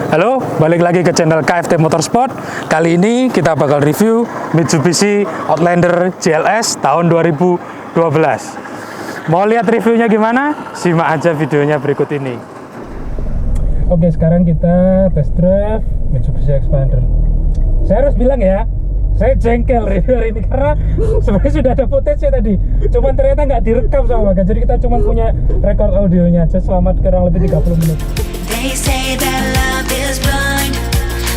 Halo, balik lagi ke channel KFT Motorsport. Kali ini kita bakal review Mitsubishi Outlander GLS tahun 2012. Mau lihat reviewnya gimana? Simak aja videonya berikut ini. Oke, sekarang kita test drive Mitsubishi Xpander. Saya harus bilang ya, saya jengkel review hari ini karena sebenarnya sudah ada footage tadi, cuman ternyata nggak direkam sama Bagas. Jadi kita cuma punya record audionya aja selama kurang lebih 30 menit. They say that love is blind,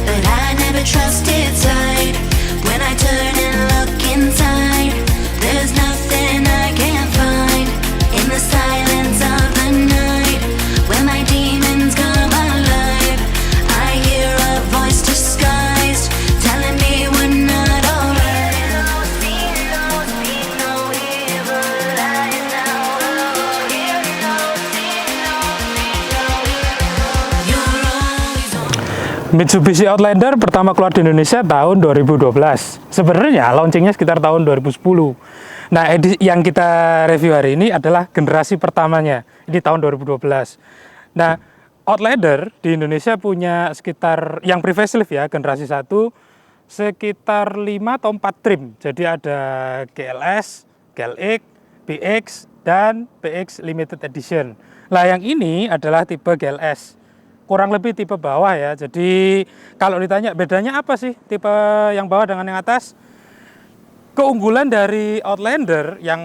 but I never trusted sight. When I turn and look inside, there's nothing I can't find. In the silence of the night, when my demons come alive, I hear a voice disguised, telling me we're not alright. No evil lies now. Hear no, see no, need no evil. You're always on. Mitsubishi Outlander pertama keluar di Indonesia tahun 2012. Sebenarnya launchingnya sekitar tahun 2010. Nah, yang kita review hari ini adalah generasi pertamanya. Ini tahun 2012. Nah, Outlander di Indonesia punya sekitar, yang pre-facelift ya, generasi 1, sekitar 5 atau 4 trim. Jadi ada GLS, GLX, BX, dan PX Limited Edition. Nah, yang ini adalah tipe GLS. Kurang lebih tipe bawah ya. Jadi kalau ditanya bedanya apa sih tipe yang bawah dengan yang atas? Keunggulan dari Outlander yang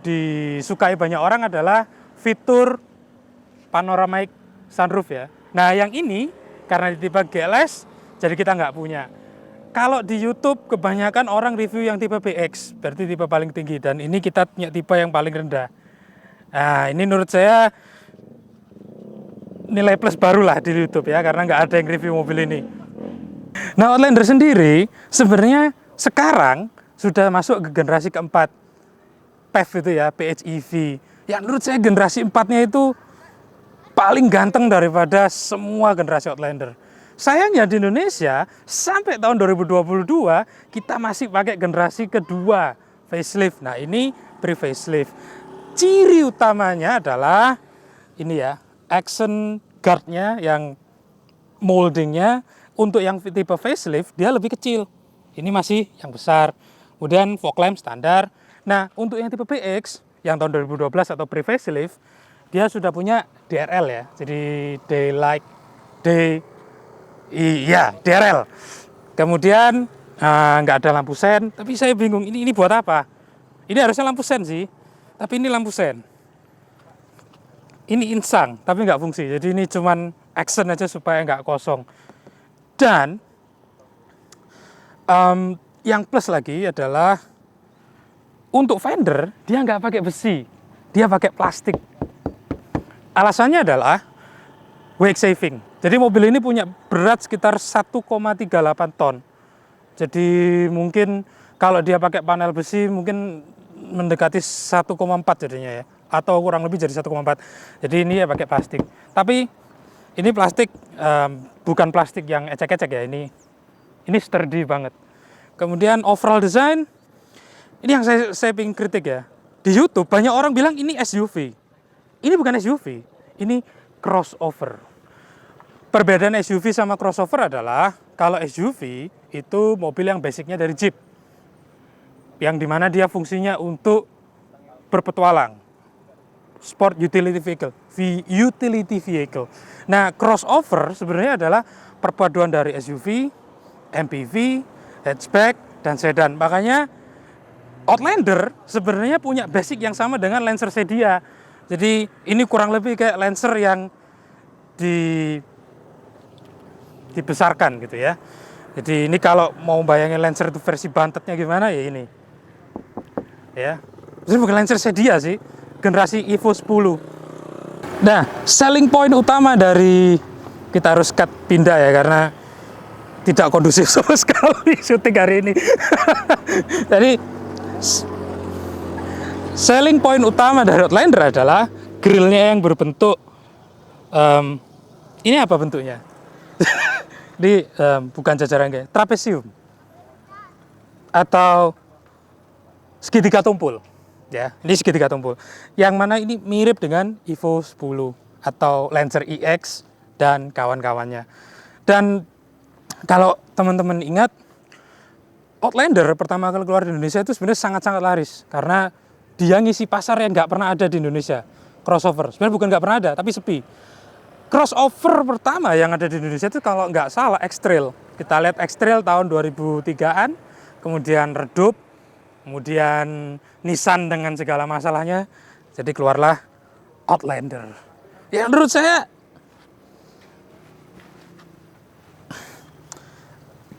disukai banyak orang adalah fitur panoramic sunroof ya. Nah, yang ini karena di tipe GLS jadi kita nggak punya. Kalau di YouTube kebanyakan orang review yang tipe BX, berarti tipe paling tinggi, dan ini kita punya tipe yang paling rendah. Nah, ini menurut saya nilai plus baru lah di YouTube ya, karena nggak ada yang review mobil ini. Nah, Outlander sendiri sebenarnya sekarang sudah masuk ke generasi keempat, PHEV itu ya, PHEV. Yang menurut saya generasi 4-nya itu paling ganteng daripada semua generasi Outlander. Sayangnya di Indonesia sampai tahun 2022 kita masih pakai generasi kedua facelift. Nah, ini pre-facelift. Ciri utamanya adalah ini ya, action guardnya yang moldingnya untuk yang tipe facelift dia lebih kecil. Ini masih yang besar. Kemudian fog lamp standar. Nah, untuk yang tipe PX yang tahun 2012 atau pre-facelift dia sudah punya DRL ya. Jadi daylight day, iya DRL. Kemudian nggak ada lampu sen. Tapi saya bingung ini buat apa? Ini harusnya lampu sen sih. Tapi ini lampu sen. Ini insang, tapi nggak fungsi. Jadi ini cuman action aja supaya nggak kosong. Dan yang plus lagi adalah untuk fender dia nggak pakai besi, dia pakai plastik. Alasannya adalah weight saving. Jadi mobil ini punya berat sekitar 1,38 ton. Jadi mungkin kalau dia pakai panel besi mungkin mendekati 1,4 jadinya ya. Atau kurang lebih jadi 1,4. Jadi ini ya pakai plastik. Tapi ini plastik bukan plastik yang ecek-ecek ya. Ini sturdy banget. Kemudian overall design, ini yang saya pengen kritik ya. Di YouTube banyak orang bilang ini SUV. Ini bukan SUV, ini crossover. Perbedaan SUV sama crossover adalah kalau SUV itu mobil yang basicnya dari Jeep, yang dimana dia fungsinya untuk berpetualang. Sport utility vehicle. Nah, crossover sebenarnya adalah perpaduan dari SUV, MPV, hatchback, dan sedan. Makanya Outlander sebenarnya punya basic yang sama dengan Lancer Sedia. Jadi ini kurang lebih kayak Lancer yang dibesarkan gitu ya. Jadi ini kalau mau bayangin Lancer itu versi bantetnya gimana ya ini. Ya. Ini bukan Lancer Sedia sih. Generasi Evo 10. Nah, selling point utama dari kita harus pindah ya karena tidak kondusif sama sekali syuting hari ini. Jadi selling point utama dari Outlander adalah grillnya yang berbentuk ini apa bentuknya? Di bukan jajaran kayak trapesium atau segitiga tumpul. Ya, ini segitiga tumpul. Yang mana ini mirip dengan Evo 10 atau Lancer EX dan kawan-kawannya. Dan kalau teman-teman ingat, Outlander pertama kali keluar di Indonesia itu sebenarnya sangat-sangat laris karena dia ngisi pasar yang nggak pernah ada di Indonesia. Crossover, sebenarnya bukan nggak pernah ada, tapi sepi. Crossover pertama yang ada di Indonesia itu kalau nggak salah X-Trail. Kita lihat X-Trail tahun 2003-an, kemudian redup, kemudian Nissan dengan segala masalahnya, jadi keluarlah Outlander. Ya menurut saya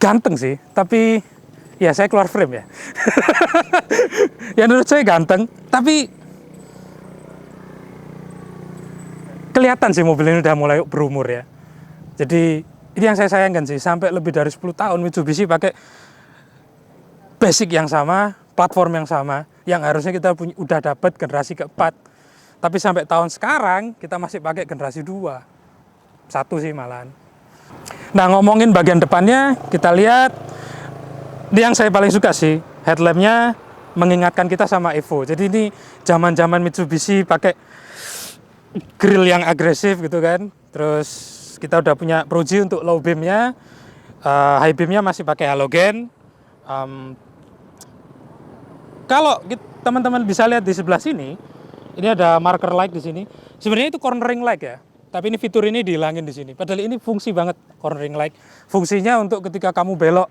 ganteng sih, tapi ya saya keluar frame ya. Ya menurut saya ganteng, tapi kelihatan sih mobil ini udah mulai berumur ya. Jadi ini yang saya sayangkan sih, sampai lebih dari 10 tahun Mitsubishi pakai basic yang sama, platform yang sama, yang harusnya kita udah dapat generasi keempat. Tapi sampai tahun sekarang kita masih pakai generasi 2. 1 sih malahan. Nah, ngomongin bagian depannya, kita lihat ini yang saya paling suka sih, headlampnya mengingatkan kita sama Evo. Jadi ini zaman-zaman Mitsubishi pakai grill yang agresif gitu kan. Terus kita udah punya Pro-G untuk low beamnya, high beamnya masih pakai halogen. Kalau teman-teman bisa lihat di sebelah sini, ini ada marker light di sini. Sebenarnya itu cornering light ya, tapi ini fitur ini dihilangin di sini. Padahal ini fungsi banget cornering light. Fungsinya untuk ketika kamu belok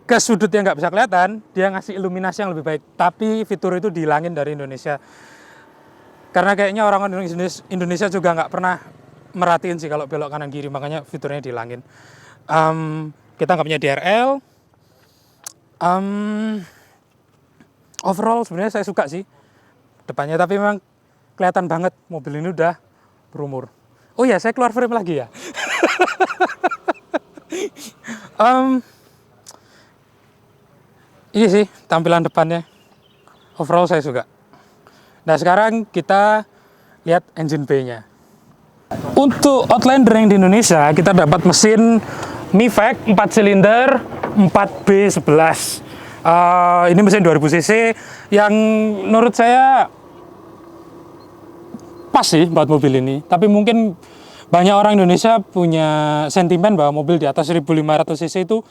ke sudut yang nggak bisa kelihatan, dia ngasih iluminasi yang lebih baik. Tapi fitur itu dihilangin dari Indonesia. Karena kayaknya orang Indonesia juga nggak pernah merhatiin sih kalau belok kanan kiri, makanya fiturnya dihilangin. Kita nggak punya DRL. Overall sebenarnya saya suka sih depannya, tapi memang kelihatan banget mobil ini udah berumur. Oh ya, saya keluar frame lagi ya. Ini sih tampilan depannya. Overall saya suka. Nah, sekarang kita lihat engine bay-nya. Untuk Outlander yang di Indonesia, kita dapat mesin Mivec 4 silinder 4B11. Ini mesin 2000 cc yang menurut saya pas sih buat mobil ini. Tapi mungkin banyak orang Indonesia punya sentimen bahwa mobil di atas 1500 cc itu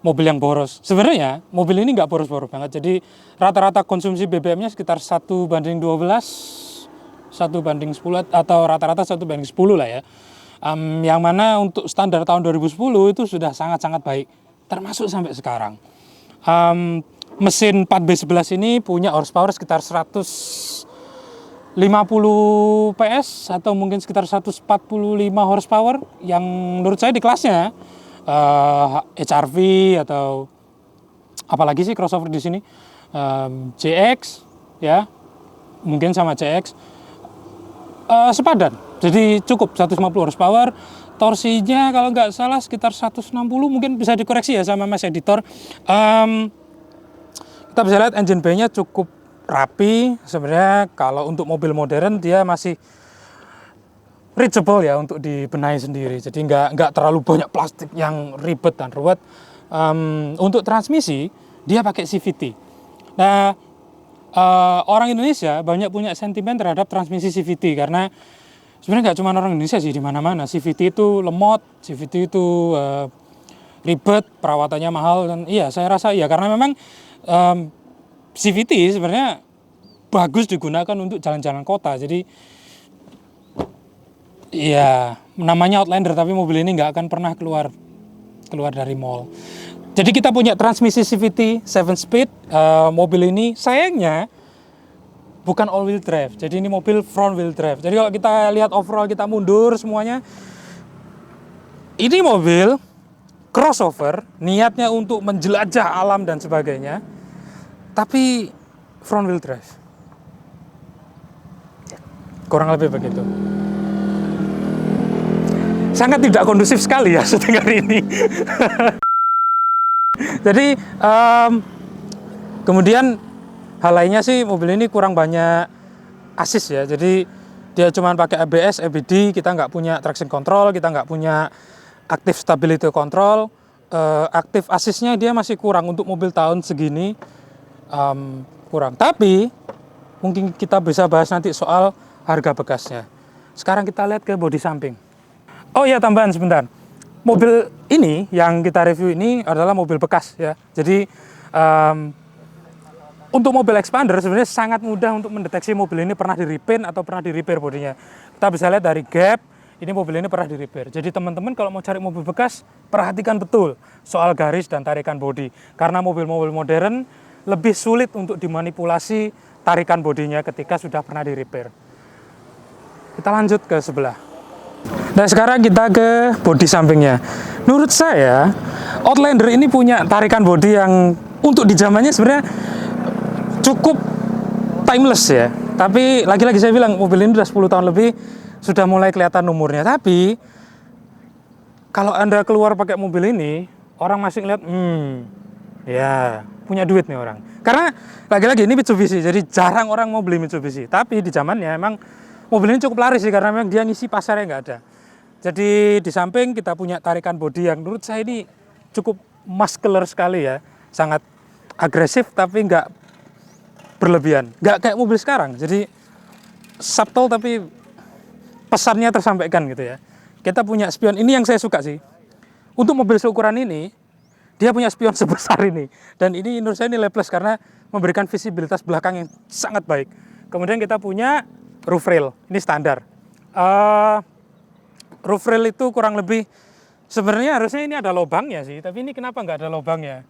mobil yang boros. Sebenarnya mobil ini nggak boros-boros banget. Jadi rata-rata konsumsi BBM-nya sekitar 1:12, 1:10 atau rata-rata 1:10 lah ya. Yang mana untuk standar tahun 2010 itu sudah sangat-sangat baik, termasuk sampai sekarang. Mesin 4B11 ini punya horsepower sekitar 150 PS atau mungkin sekitar 145 horsepower yang menurut saya di kelasnya. HRV atau apalagi sih crossover di sini, JX ya, mungkin sama JX sepadan, jadi cukup 150 horsepower. Torsinya kalau nggak salah sekitar 160, mungkin bisa dikoreksi ya sama mas editor. Kita bisa lihat engine bay-nya cukup rapi. Sebenarnya kalau untuk mobil modern dia masih reachable ya untuk dibenahi sendiri. Jadi nggak terlalu banyak plastik yang ribet dan ruwet. Untuk transmisi dia pakai CVT. Nah, orang Indonesia banyak punya sentimen terhadap transmisi CVT karena sebenarnya nggak cuma orang Indonesia sih, di mana-mana CVT itu lemot, CVT itu ribet, perawatannya mahal, dan iya saya rasa iya karena memang CVT sebenarnya bagus digunakan untuk jalan-jalan kota. Jadi iya, namanya Outlander tapi mobil ini nggak akan pernah keluar dari mall. Jadi kita punya transmisi CVT 7 speed. Mobil ini sayangnya bukan all wheel drive. Jadi ini mobil front wheel drive. Jadi kalau kita lihat overall, kita mundur semuanya, ini mobil crossover, niatnya untuk menjelajah alam dan sebagainya, tapi front wheel drive. Kurang lebih begitu. Sangat tidak kondusif sekali ya syuting hari ini. Jadi kemudian hal lainnya sih mobil ini kurang banyak assist ya. Jadi dia cuma pakai ABS, EBD, kita nggak punya traction control, kita nggak punya active stability control. Active assistnya dia masih kurang untuk mobil tahun segini, kurang. Tapi mungkin kita bisa bahas nanti soal harga bekasnya. Sekarang kita lihat ke bodi samping. Oh iya, tambahan sebentar. mobil ini yang kita review ini adalah mobil bekas ya. Jadi untuk mobil expander sebenarnya sangat mudah untuk mendeteksi mobil ini pernah di-repaint atau pernah di-repair bodinya. Kita bisa lihat dari gap, ini mobil ini pernah di-repair. Jadi teman-teman kalau mau cari mobil bekas, perhatikan betul soal garis dan tarikan bodi. Karena mobil-mobil modern lebih sulit untuk dimanipulasi tarikan bodinya ketika sudah pernah di-repair. Kita lanjut ke sebelah. Nah sekarang kita ke bodi sampingnya. Menurut saya, Outlander ini punya tarikan bodi yang untuk di zamannya sebenarnya cukup timeless ya. Tapi lagi-lagi saya bilang mobil ini udah 10 tahun lebih, sudah mulai kelihatan umurnya. Tapi kalau Anda keluar pakai mobil ini, orang masih ngeliat, ya punya duit nih orang. Karena lagi-lagi ini Mitsubishi, jadi jarang orang mau beli Mitsubishi. Tapi di zamannya emang mobil ini cukup laris sih, karena memang dia ngisi pasarnya nggak ada. Jadi di samping kita punya tarikan bodi yang menurut saya ini cukup muscular sekali ya. Sangat agresif tapi nggak berlebihan, nggak kayak mobil sekarang. Jadi subtle tapi pesannya tersampaikan gitu ya. Kita punya spion, ini yang saya suka sih. Untuk mobil seukuran ini, dia punya spion sebesar ini. Dan ini menurut saya nilai plus karena memberikan visibilitas belakang yang sangat baik. Kemudian kita punya roof rail, ini standar. Roof rail itu kurang lebih, sebenarnya harusnya ini ada lubangnya sih, tapi ini kenapa nggak ada lubangnya?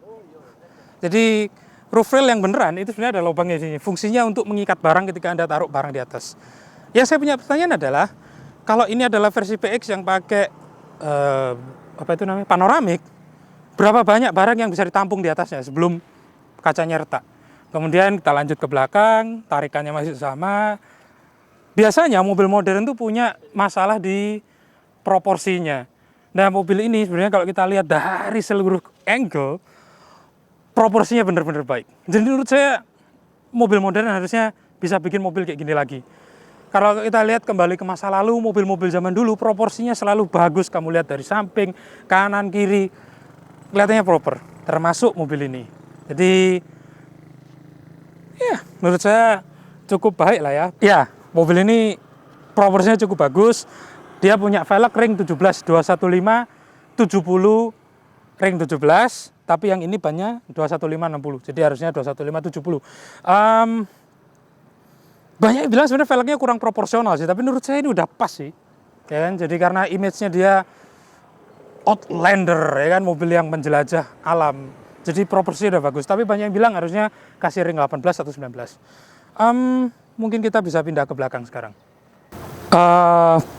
Jadi roof rail yang beneran itu sebenarnya ada lubangnya di sini. Fungsinya untuk mengikat barang ketika Anda taruh barang di atas. Yang saya punya pertanyaan adalah, kalau ini adalah versi PX yang pakai apa itu namanya, panoramik, berapa banyak barang yang bisa ditampung di atasnya sebelum kacanya retak? Kemudian kita lanjut ke belakang, tarikannya masih sama. Biasanya mobil modern itu punya masalah di proporsinya. Nah mobil ini sebenarnya kalau kita lihat dari seluruh angle, proporsinya benar-benar baik. Jadi menurut saya mobil modern harusnya bisa bikin mobil kayak gini lagi. Kalau kita lihat kembali ke masa lalu, mobil-mobil zaman dulu proporsinya selalu bagus. Kamu lihat dari samping, kanan, kiri, kelihatannya proper. Termasuk mobil ini. Jadi ya menurut saya cukup baik lah ya. Ya mobil ini proporsinya cukup bagus. Dia punya velg ring 17 215 70 ring 17, tapi yang ini bannya 21560. Jadi harusnya 21570. Banyak yang bilang sebenarnya velgnya kurang proporsional sih, tapi menurut saya ini udah pas sih. Ya kan? Jadi karena image-nya dia Outlander ya kan, mobil yang menjelajah alam. Jadi proporsinya udah bagus, tapi banyak yang bilang harusnya kasih ring 18 atau 19. Mungkin kita bisa pindah ke belakang sekarang.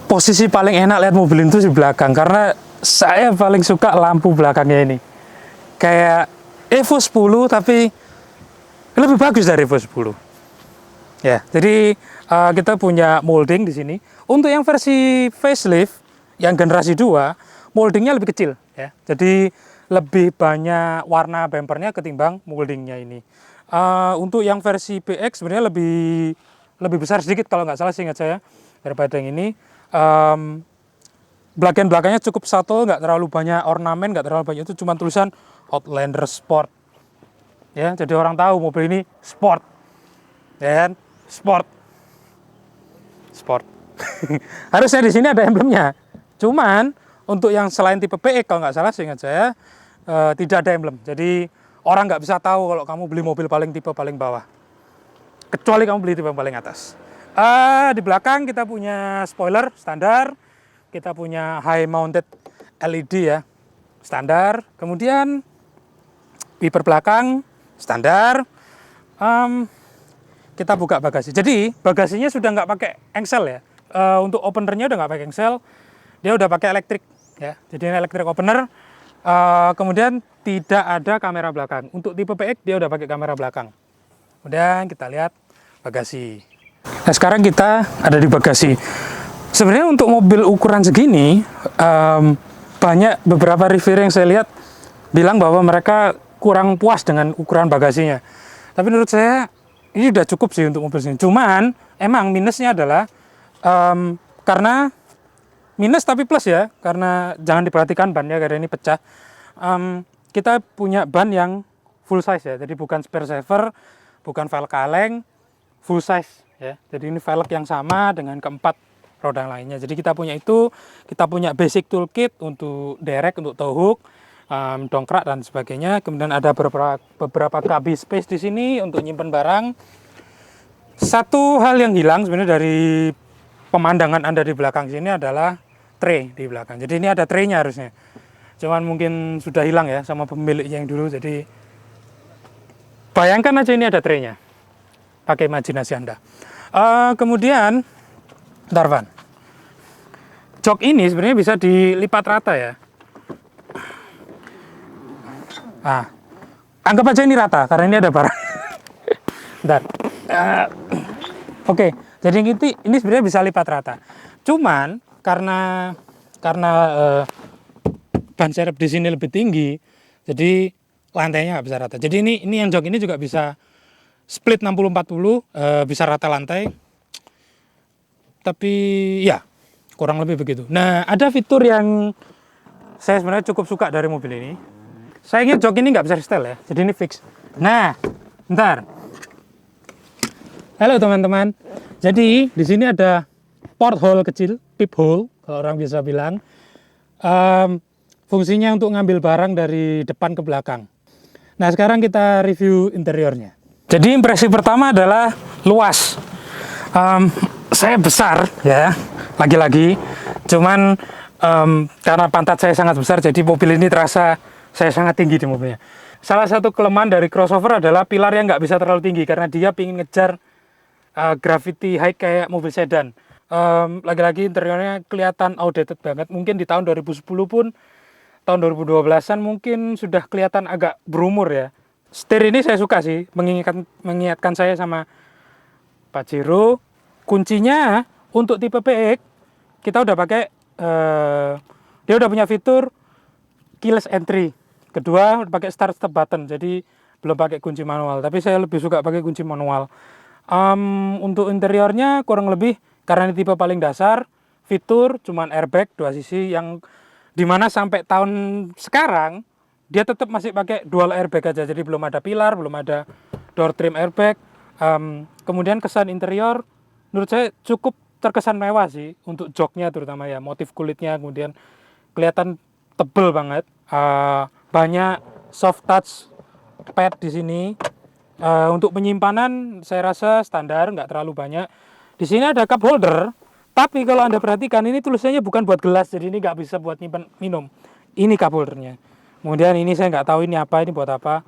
Posisi paling enak lihat mobil itu di belakang, karena saya paling suka lampu belakangnya ini. Kayak Evo 10 tapi lebih bagus dari Evo 10. Ya, jadi kita punya molding di sini. Untuk yang versi facelift yang generasi 2, moldingnya lebih kecil ya. Jadi lebih banyak warna bumpernya ketimbang moldingnya ini. Untuk yang versi PX sebenarnya lebih besar sedikit kalau nggak salah seingat saya daripada yang ini. Bagian belakangnya cukup subtle, nggak terlalu banyak ornamen, nggak terlalu banyak, itu cuma tulisan Outlander Sport. Ya, jadi orang tahu mobil ini sport. Ya kan? Sport. Harusnya di sini ada emblemnya. Cuman untuk yang selain tipe PX kalau nggak salah seingat saya tidak ada emblem. Jadi orang nggak bisa tahu kalau kamu beli mobil tipe paling bawah. Kecuali kamu beli tipe paling atas. Di belakang kita punya spoiler standar, kita punya high mounted LED ya, standar. Kemudian wiper belakang standar. Kita buka bagasi. Jadi bagasinya sudah nggak pakai engsel ya. Untuk openernya udah nggak pakai engsel, dia udah pakai elektrik ya. Jadi ini elektrik opener. Kemudian tidak ada kamera belakang. Untuk tipe PX dia udah pakai kamera belakang. Kemudian kita lihat bagasi. Nah sekarang kita ada di bagasi. Sebenarnya untuk mobil ukuran segini, banyak beberapa reviewer yang saya lihat bilang bahwa mereka kurang puas dengan ukuran bagasinya. Tapi menurut saya ini udah cukup sih untuk mobil segini. Cuman emang minusnya adalah karena minus tapi plus ya, karena jangan diperhatikan bannya karena ini pecah. Kita punya ban yang full size ya, jadi bukan spare saver, bukan velg kaleng, full size ya. Jadi ini velg yang sama dengan keempat roda lainnya. Jadi kita punya itu, kita punya basic toolkit untuk derek, untuk tow hook, dongkrak dan sebagainya. Kemudian ada beberapa cubby space di sini untuk nyimpen barang. Satu hal yang hilang sebenarnya dari pemandangan Anda di belakang sini adalah tray di belakang. Jadi ini ada tray-nya harusnya. Cuman mungkin sudah hilang ya sama pemiliknya yang dulu. Jadi bayangkan aja ini ada tray-nya. Pakai imajinasi Anda. Kemudian, bentar Van. Jok ini sebenarnya bisa dilipat rata ya. Anggap aja ini rata karena ini ada barang. Bentar. Oke, jadi ini sebenarnya bisa lipat rata. Cuman karena ban serep di sini lebih tinggi, jadi lantainya nggak bisa rata. Jadi ini yang jok ini juga bisa split 60-40, bisa rata lantai. Tapi ya kurang lebih begitu. Nah, ada fitur yang saya sebenarnya cukup suka dari mobil ini. Sayangnya jok ini nggak bisa resetel ya, jadi ini fix. Nah, bentar. Halo teman-teman. Jadi di sini ada porthole kecil, peephole kalau orang biasa bilang. Fungsinya untuk ngambil barang dari depan ke belakang. Nah, sekarang kita review interiornya. Jadi impresi pertama adalah luas. Saya besar ya, lagi-lagi. Cuman karena pantat saya sangat besar, jadi mobil ini terasa saya sangat tinggi di mobilnya. Salah satu kelemahan dari crossover adalah pilar yang nggak bisa terlalu tinggi karena dia ingin ngejar gravity height kayak mobil sedan. Lagi-lagi interiornya kelihatan outdated banget. Mungkin di tahun 2010 pun, tahun 2012-an mungkin sudah kelihatan agak berumur ya. Setir ini saya suka sih, mengingatkan saya sama Pajero. Kuncinya untuk tipe PX kita udah pakai, dia udah punya fitur keyless entry. Kedua pakai start stop button, jadi belum pakai kunci manual. Tapi saya lebih suka pakai kunci manual. Untuk interiornya kurang lebih karena ini tipe paling dasar, fitur cuman airbag 2 sisi yang dimana sampai tahun sekarang dia tetap masih pakai dual airbag aja. Jadi belum ada pilar, belum ada door trim airbag. Kemudian kesan interior menurut saya cukup terkesan mewah sih untuk joknya terutama ya, motif kulitnya kemudian kelihatan tebel banget. Banyak soft touch pad di sini. Untuk penyimpanan saya rasa standar, nggak terlalu banyak. Di sini ada cup holder, tapi kalau Anda perhatikan ini tulisannya bukan buat gelas, jadi ini nggak bisa buat nyimpan minum. Ini cup holdernya. Kemudian ini saya nggak tahu ini apa, ini buat apa.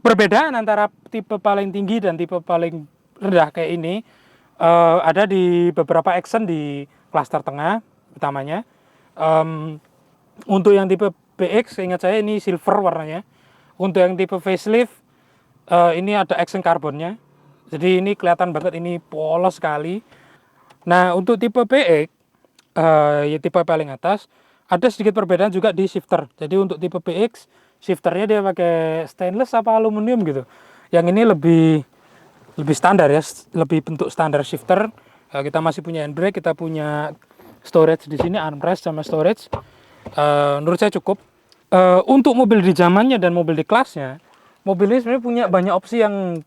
Perbedaan antara tipe paling tinggi dan tipe paling rendah kayak ini ada di beberapa action di klaster tengah utamanya. Untuk yang tipe PX, ingat saya ini silver warnanya. Untuk yang tipe facelift, ini ada action karbonnya. Jadi ini kelihatan banget, ini polos sekali. Nah, untuk tipe PX, ya tipe paling atas, ada sedikit perbedaan juga di shifter. Jadi untuk tipe PX, shifternya dia pakai stainless apa aluminium gitu. Yang ini lebih standar ya, lebih bentuk standar shifter. Kita masih punya handbrake, kita punya storage di sini, armrest sama storage. Menurut saya cukup. Untuk mobil di zamannya dan mobil di kelasnya, mobil ini sebenarnya punya banyak opsi yang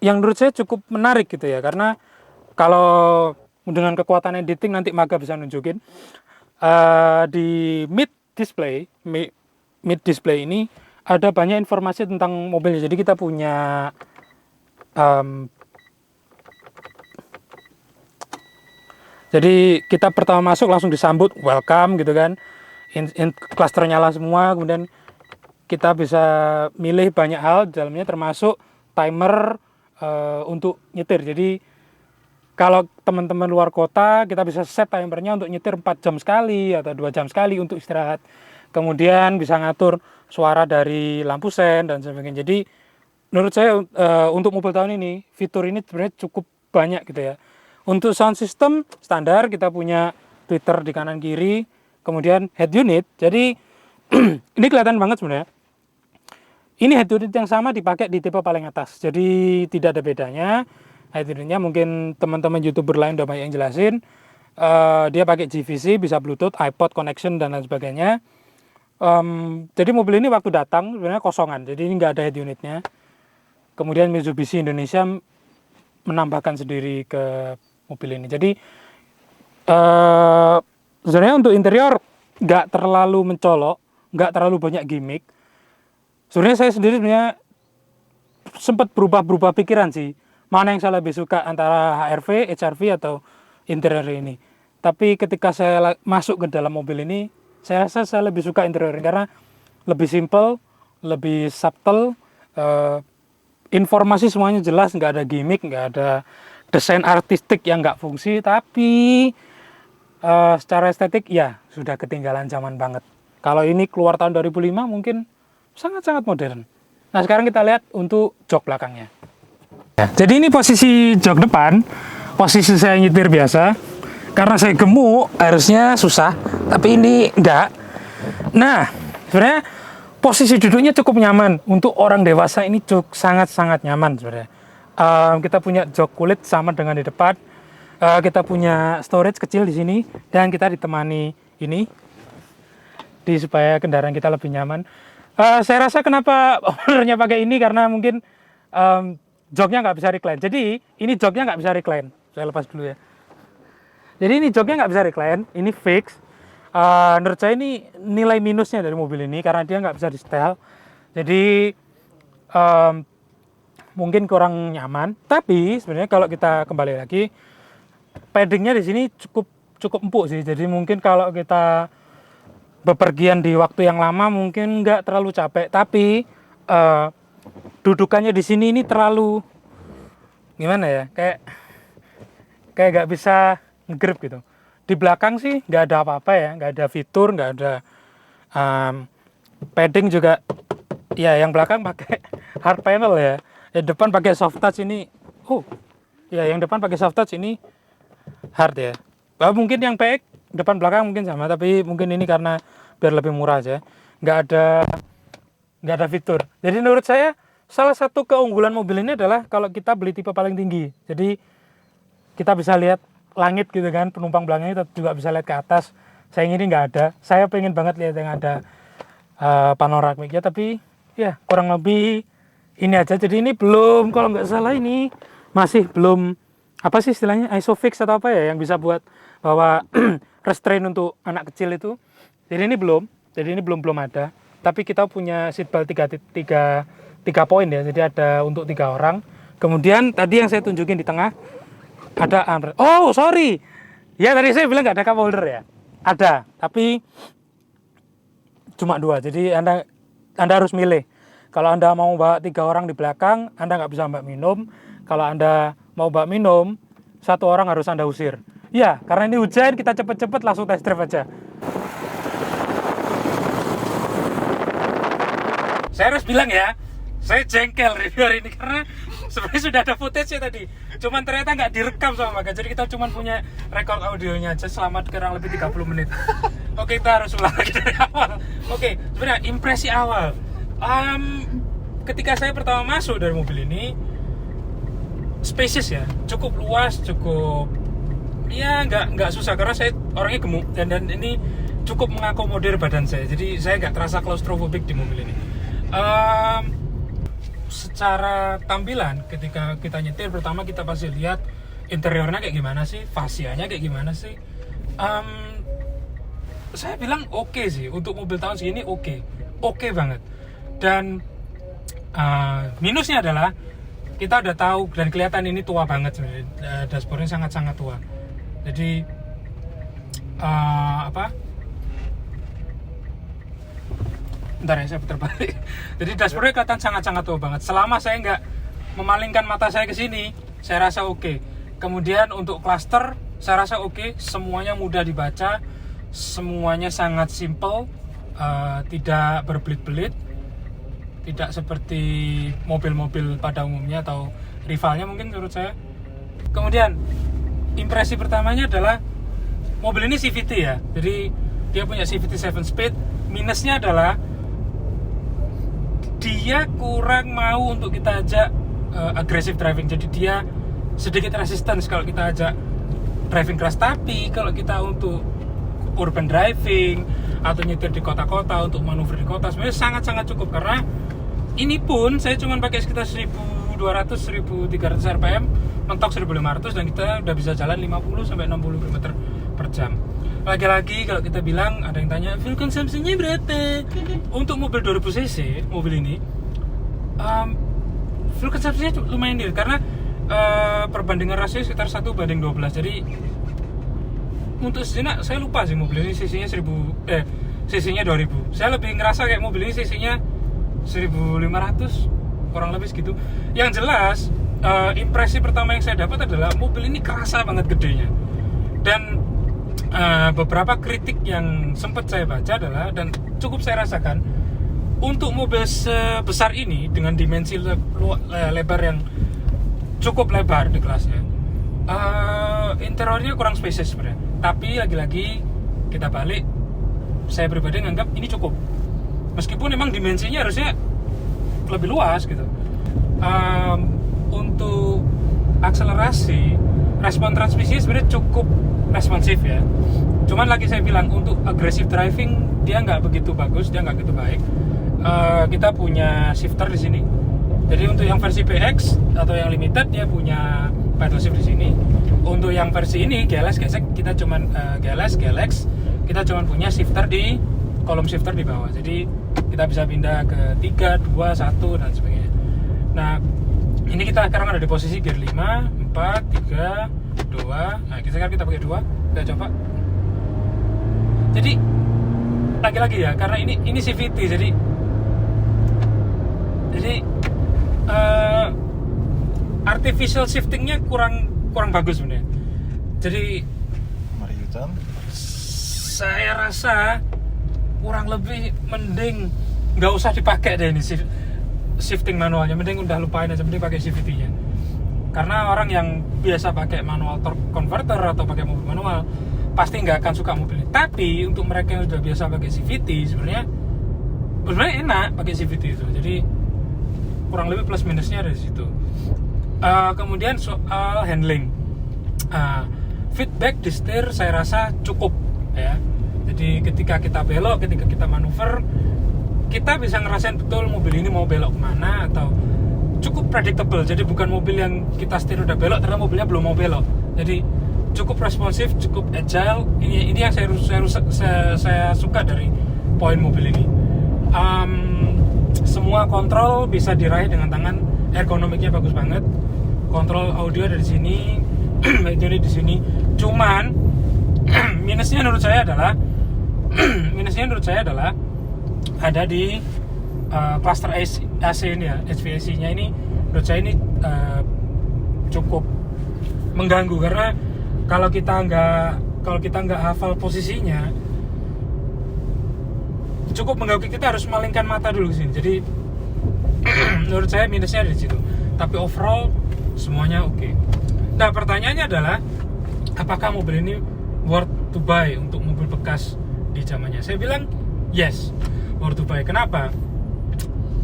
menurut saya cukup menarik gitu ya. Karena kalau dengan kekuatan editing nanti Maga bisa nunjukin di mid display ini ada banyak informasi tentang mobilnya. Jadi kita punya jadi kita pertama masuk langsung disambut welcome gitu kan. Cluster nyala semua, kemudian kita bisa milih banyak hal di dalamnya termasuk timer untuk nyetir. Jadi kalau teman-teman luar kota kita bisa set timernya untuk nyetir 4 jam sekali atau 2 jam sekali untuk istirahat. Kemudian bisa ngatur suara dari lampu sen dan sebagainya. Jadi menurut saya untuk mobil tahun ini fitur ini sebenarnya cukup banyak gitu ya. Untuk sound system standar kita punya tweeter di kanan kiri. Kemudian head unit, jadi ini kelihatan banget sebenarnya. Ini head unit yang sama dipakai di tipe paling atas, jadi tidak ada bedanya. Head unitnya mungkin teman-teman YouTuber lain udah banyak yang jelasin. Dia pakai GVC, bisa Bluetooth, iPod connection dan lain sebagainya. Jadi mobil ini waktu datang sebenarnya kosongan, jadi ini nggak ada head unitnya. Kemudian Mitsubishi Indonesia menambahkan sendiri ke mobil ini. Jadi sebenarnya untuk interior nggak terlalu mencolok, nggak terlalu banyak gimmick. Sebenarnya saya sendiri sebenarnya sempat berubah pikiran sih, mana yang saya lebih suka antara HR-V, HR-V atau interior ini. Tapi ketika saya masuk ke dalam mobil ini, saya rasa saya lebih suka interior ini karena lebih simple, lebih subtle, informasi semuanya jelas, nggak ada gimmick, nggak ada desain artistik yang nggak fungsi, tapi secara estetik ya sudah ketinggalan zaman banget. Kalau ini keluar tahun 2005 mungkin sangat-sangat modern. Nah sekarang kita lihat untuk jok belakangnya. Jadi ini posisi jok depan, posisi saya nyetir biasa. Karena saya gemuk harusnya susah, tapi ini enggak. Nah sebenarnya posisi duduknya cukup nyaman. Untuk orang dewasa ini sangat-sangat nyaman sebenarnya. Kita punya jok kulit sama dengan di depan. Kita punya storage kecil di sini dan kita ditemani ini supaya kendaraan kita lebih nyaman. Saya rasa kenapa ownernya pakai ini karena mungkin joknya nggak bisa recline. Jadi ini joknya nggak bisa recline. Saya lepas dulu ya. Jadi ini joknya nggak bisa recline, ini fix. Menurut saya ini nilai minusnya dari mobil ini karena dia nggak bisa di setel. Jadi mungkin kurang nyaman. Tapi sebenarnya kalau kita kembali lagi, paddingnya di sini cukup empuk sih. Jadi mungkin kalau kita bepergian di waktu yang lama mungkin nggak terlalu capek. Tapi dudukannya di sini ini terlalu gimana ya? Kayak nggak bisa ngegrip gitu. Di belakang sih nggak ada apa-apa ya, nggak ada fitur, nggak ada padding juga. Ya yang belakang pakai hard panel ya. Yang depan pakai soft touch ini. Ya yang depan pakai soft touch ini hard ya. Mungkin yang PX depan belakang mungkin sama, tapi mungkin ini karena biar lebih murah aja. Nggak ada fitur. Jadi menurut saya salah satu keunggulan mobil ini adalah kalau kita beli tipe paling tinggi. Jadi kita bisa lihat langit gitu kan, penumpang belakangnya juga bisa lihat ke atas. Saya ini nggak ada. Saya pengen banget lihat yang ada panoramiknya, tapi ya kurang lebih ini aja. Jadi ini belum, kalau nggak salah ini masih belum apa sih istilahnya, isofix atau apa ya yang bisa buat bawa restrain untuk anak kecil itu. Jadi ini belum ada. Tapi kita punya seatbelt 3 poin ya. Jadi ada untuk 3 orang. Kemudian tadi yang saya tunjukin di tengah ada armrest. Oh sorry, ya tadi saya bilang nggak ada cup holder ya. Ada, tapi cuma 2. Jadi anda harus milih. Kalau anda mau bawa 3 orang di belakang, anda nggak bisa bawa minum. Kalau anda mau bawa minum, 1 orang harus anda usir. Ya, karena ini hujan, kita cepet-cepet langsung test drive aja. Saya harus bilang ya, saya jengkel review hari ini karena sebenarnya sudah ada footage-nya tadi. Cuman ternyata nggak direkam sama Maga. Jadi kita cuma punya record audionya aja selama kurang lebih 30 menit. Oke, kita harus ulang lagi dari awal. Oke, sebenarnya impresi awal. Ketika saya pertama masuk dari mobil ini, spacious ya, cukup luas, cukup ya nggak susah karena saya orangnya gemuk dan ini cukup mengakomodir badan saya. Jadi saya nggak terasa claustrophobic di mobil ini. Secara tampilan ketika kita nyetir, pertama kita pasti lihat interiornya kayak gimana sih, fasianya kayak gimana sih. Saya bilang oke sih untuk mobil tahun segini, oke banget. Dan minusnya adalah kita udah tahu dan kelihatan ini tua banget sebenarnya, dashboardnya sangat-sangat tua. Jadi Bentar ya, saya putar balik. Jadi dashboardnya kelihatan sangat-sangat tua banget. Selama saya nggak memalingkan mata saya ke sini, saya rasa oke. Kemudian untuk cluster, saya rasa oke. Semuanya mudah dibaca, semuanya sangat simple, tidak berbelit-belit, tidak seperti mobil-mobil pada umumnya atau rivalnya mungkin menurut saya. Kemudian impresi pertamanya adalah mobil ini CVT ya. Jadi dia punya CVT 7 speed. Minusnya adalah dia kurang mau untuk kita ajak aggressive driving. Jadi dia sedikit resistance kalau kita ajak driving keras. Tapi kalau kita untuk urban driving atau nyetir di kota-kota, untuk manuver di kota, sebenarnya sangat-sangat cukup. Karena ini pun saya cuma pakai sekitar 1200-1300 rpm mentok 1500 dan kita udah bisa jalan 50 sampai 60 km per jam. Lagi-lagi kalau kita bilang, ada yang tanya fuel consumption-nya berapa? Untuk mobil 2000 cc, mobil ini fuel consumption-nya lumayan nih, karena perbandingan rasio sekitar 1:12. Jadi untuk sejenak saya lupa sih mobil ini cc-nya 2000. Saya lebih ngerasa kayak mobil ini cc-nya 1500, kurang lebih segitu. Yang jelas impresi pertama yang saya dapat adalah mobil ini kerasa banget gedenya. Dan beberapa kritik yang sempat saya baca adalah, dan cukup saya rasakan, untuk mobil sebesar ini dengan dimensi lebar yang cukup lebar di kelasnya, interiornya kurang spacious sebenarnya. Tapi lagi-lagi kita balik, saya pribadi nganggap ini cukup, meskipun memang dimensinya harusnya lebih luas gitu. Untuk akselerasi, respon transmisi sebenarnya cukup responsif ya. Cuman lagi saya bilang, untuk aggressive driving dia nggak begitu bagus, dia nggak begitu baik. Kita punya shifter di sini. Jadi untuk yang versi PX atau yang limited dia punya paddle shift di sini. Untuk yang versi ini GLX kita cuman GLX kita cuman punya shifter di kolom shifter di bawah. Jadi kita bisa pindah ke 3, 2, 1 dan sebagainya. Nah, ini kita sekarang ada di posisi gear 5, 4, 3, 2. Nah, sekarang kita pakai 2. Kita coba. Jadi lagi-lagi ya, karena ini CVT, jadi artificial shiftingnya kurang bagus sebenarnya. Jadi mari hitam. Saya rasa kurang lebih mending nggak usah dipakai deh ini shifting manualnya, mending udah lupain aja, mending pakai CVT-nya. Karena orang yang biasa pakai manual torque converter atau pakai mobil manual pasti nggak akan suka mobil ini. Tapi untuk mereka yang sudah biasa pakai CVT, sebenarnya enak pakai CVT itu. Jadi kurang lebih plus minusnya dari situ. Kemudian soal handling, feedback di setir saya rasa cukup ya. Jadi ketika kita belok, ketika kita manuver, kita bisa ngerasain betul mobil ini mau belok kemana, atau cukup predictable. Jadi bukan mobil yang kita setir udah belok ternyata mobilnya belum mau belok. Jadi cukup responsif, cukup agile. Ini yang saya suka dari poin mobil ini. Semua kontrol bisa diraih dengan tangan, ergonomiknya bagus banget. Kontrol audio dari sini, jadi di sini. Cuman minusnya menurut saya adalah ada di cluster AC ini ya, HVAC-nya ini menurut saya ini cukup mengganggu, karena kalau kita nggak hafal posisinya cukup mengganggu. Kita harus malingkan mata dulu ke sini. Jadi menurut saya minusnya di situ. Tapi overall semuanya oke. Nah, pertanyaannya adalah apakah mobil ini worth to buy untuk mobil bekas di zamannya? Saya bilang yes, worth to buy. Kenapa?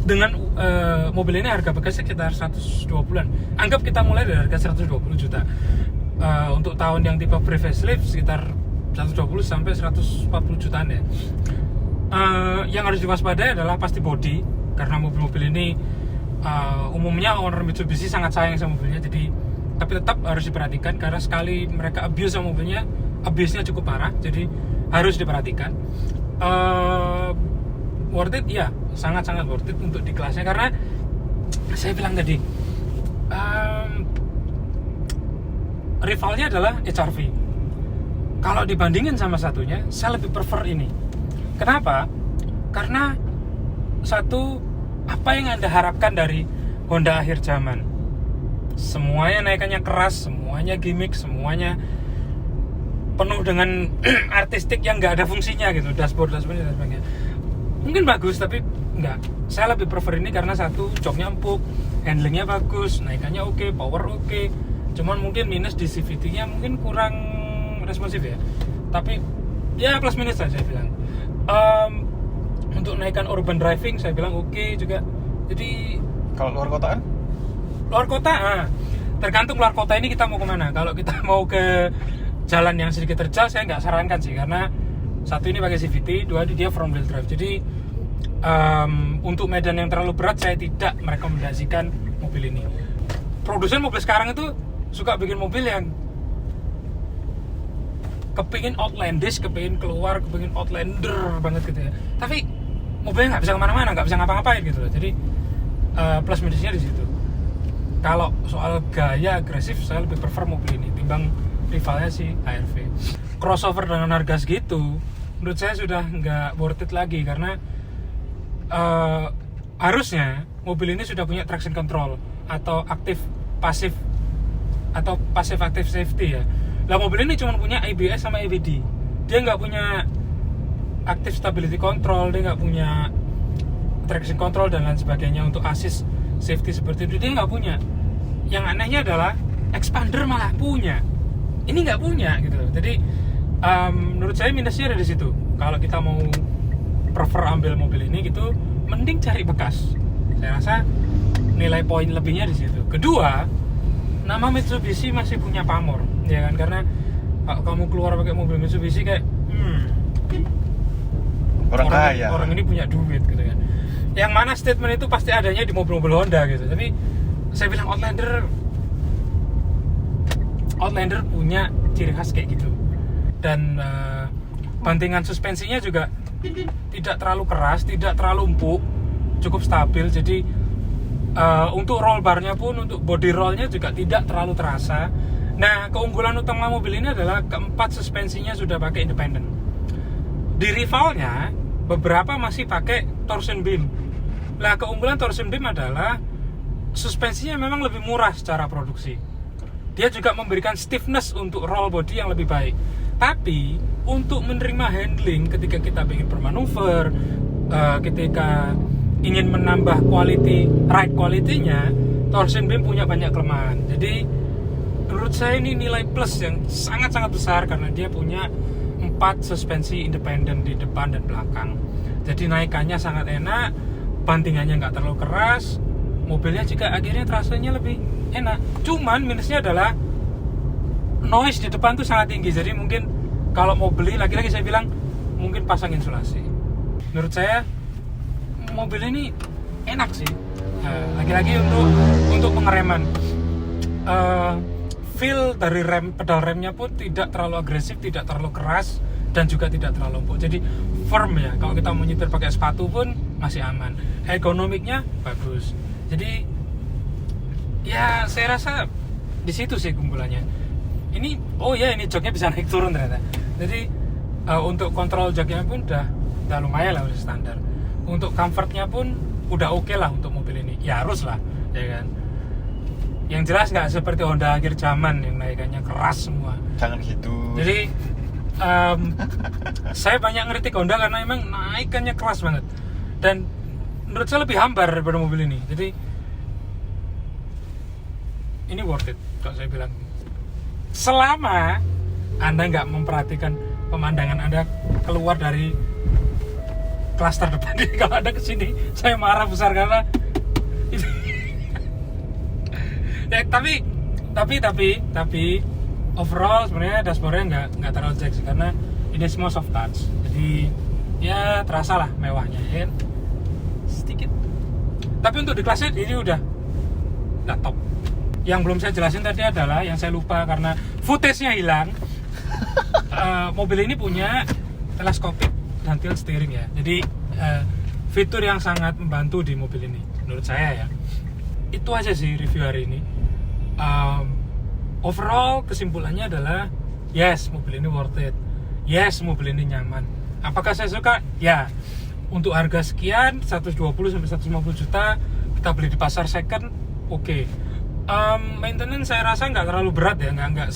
Dengan mobil ini harga bekasnya sekitar 120-an. Anggap kita mulai dari harga 120 juta. Untuk tahun yang tipe pre-facelift sekitar 120 sampai 140 jutaan ya. Yang harus diwaspadai adalah pasti body, karena mobil-mobil ini umumnya owner Mitsubishi sangat sayang sama mobilnya. Jadi tapi tetap harus diperhatikan, karena sekali mereka abuse sama mobilnya, abuse-nya cukup parah. Jadi harus diperhatikan. Worth it? Ya, sangat-sangat worth it untuk di kelasnya, karena saya bilang tadi rivalnya adalah HR-V. Kalau dibandingin sama satunya, saya lebih prefer ini. Kenapa? Karena satu, apa yang Anda harapkan dari Honda akhir zaman? Semuanya naikannya keras, semuanya gimmick, semuanya penuh dengan artistik yang nggak ada fungsinya gitu, dashboard dan sebagainya. Mungkin bagus, tapi nggak. Saya lebih prefer ini karena satu, joknya empuk, handlingnya bagus, naikannya oke, power oke. Cuman mungkin minus di CVT-nya mungkin kurang responsif ya. Tapi ya plus minus lah saya bilang. Untuk naikkan urban driving saya bilang oke juga. Jadi kalau luar kotaan? Luar kota, tergantung luar kota ini kita mau kemana. Kalau kita mau ke jalan yang sedikit terjal, saya nggak sarankan sih, karena satu ini pakai CVT, dua dia front wheel drive. Jadi untuk medan yang terlalu berat saya tidak merekomendasikan mobil ini. Produsen mobil sekarang itu suka bikin mobil yang kepingin outlandish, kepingin keluar, kepingin outlander banget gitu ya. Tapi mobilnya nggak bisa kemana-mana, nggak bisa ngapa-ngapain gitu loh. Jadi plus minusnya di situ. Kalau soal gaya agresif, saya lebih prefer mobil ini timbang rivalnya si HR-V. Crossover dengan harga segitu, menurut saya sudah nggak worth it lagi karena harusnya mobil ini sudah punya traction control atau pasif aktif safety ya. Lah mobil ini cuma punya ABS sama EBD. Dia nggak punya active stability control, dia nggak punya traction control dan lain sebagainya untuk assist safety seperti itu, dia nggak punya. Yang anehnya adalah expander malah punya, ini nggak punya gitu. Jadi menurut saya minusnya ada di situ. Kalau kita mau prefer ambil mobil ini gitu, mending cari bekas. Saya rasa nilai poin lebihnya di situ. Kedua, nama Mitsubishi masih punya pamor, ya kan? Karena kalau kamu keluar pakai mobil Mitsubishi kayak orang ini punya duit gitu kan. Yang mana statement itu pasti adanya di mobil-mobil Honda gitu. Tapi saya bilang Outlander punya ciri khas kayak gitu. Dan bantingan suspensinya juga tidak terlalu keras, tidak terlalu empuk, cukup stabil. Jadi untuk roll barnya pun, untuk body rollnya juga tidak terlalu terasa. Nah, keunggulan utama mobil ini adalah keempat suspensinya sudah pakai independen. Di rivalnya beberapa masih pakai torsion beam. Nah, keunggulan torsion beam adalah suspensinya memang lebih murah secara produksi. Dia juga memberikan stiffness untuk roll body yang lebih baik. Tapi untuk menerima handling ketika kita ingin bermanuver, ketika ingin menambah ride quality-nya, torsion beam punya banyak kelemahan. Jadi menurut saya ini nilai plus yang sangat-sangat besar karena dia punya 4 suspensi independen di depan dan belakang. Jadi naikannya sangat enak, bantingannya nggak terlalu keras, mobilnya juga akhirnya terasanya lebih enak. Cuman minusnya adalah noise di depan tuh sangat tinggi. Jadi mungkin kalau mau beli, lagi-lagi saya bilang mungkin pasang insulasi. Menurut saya mobil ini enak sih. Lagi-lagi untuk pengereman, feel dari pedal remnya pun tidak terlalu agresif, tidak terlalu keras, dan juga tidak terlalu empuk. Jadi firm ya. Kalau kita mau nyetir pakai sepatu pun masih aman. Ergonomiknya bagus. Jadi ya saya rasa di situ sih keunggulannya. Ini joknya bisa naik turun ternyata. Jadi untuk kontrol joknya pun udah lumayan lah, udah standar. Untuk comfortnya pun udah oke lah untuk mobil ini. Ya harus lah, ya kan. Yang jelas nggak seperti Honda akhir zaman yang naikannya keras semua. Jangan gitu. Jadi saya banyak ngeritik Honda karena emang naikannya keras banget. Dan menurut saya lebih hambar daripada mobil ini. Jadi ini worth it kalau saya bilang. Selama Anda nggak memperhatikan pemandangan Anda keluar dari klaster depan. Jadi kalau Anda kesini, saya marah besar karena ya, tapi overall sebenarnya dashboardnya nggak terlalu jack sih, karena ini semua soft touch. Jadi ya terasa lah mewahnya, ya kan? Sedikit. Tapi untuk di kelasnya ini udah top. Yang belum saya jelasin tadi adalah yang saya lupa karena footage-nya hilang. Mobil ini punya teleskopik dan tilt steering ya. Jadi fitur yang sangat membantu di mobil ini menurut saya ya. Itu aja sih review hari ini. Overall kesimpulannya adalah yes, mobil ini worth it. Yes, mobil ini nyaman. Apakah saya suka? Ya. Untuk harga sekian 120 sampai 150 juta kita beli di pasar second, oke. Maintenance saya rasa nggak terlalu berat ya, nggak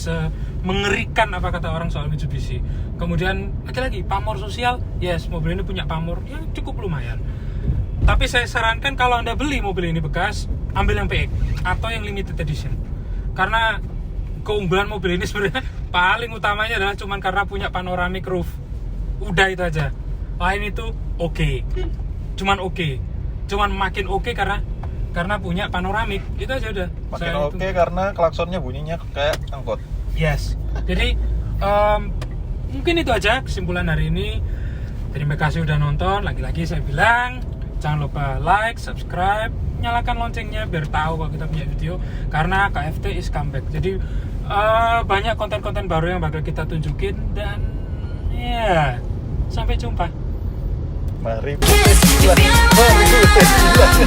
mengerikan apa kata orang soal Mitsubishi. Kemudian lagi-lagi pamor sosial, yes, mobil ini punya pamor yang cukup lumayan. Tapi saya sarankan kalau Anda beli mobil ini bekas, ambil yang PX atau yang limited edition. Karena keunggulan mobil ini sebenarnya paling utamanya adalah cuman karena punya panoramic roof. Udah itu aja. Lain itu oke. Cuman makin oke karena punya panoramik, itu aja udah. Makin oke karena klaksonnya bunyinya kayak angkot. Yes. Jadi mungkin itu aja kesimpulan hari ini. Terima kasih udah nonton. Lagi-lagi saya bilang Jangan lupa like, subscribe, nyalakan loncengnya biar tahu kalau kita punya video. Karena KFT is comeback. Jadi banyak konten-konten baru yang bakal kita tunjukin. Dan ya, sampai jumpa. Mari Kiss, if you Mari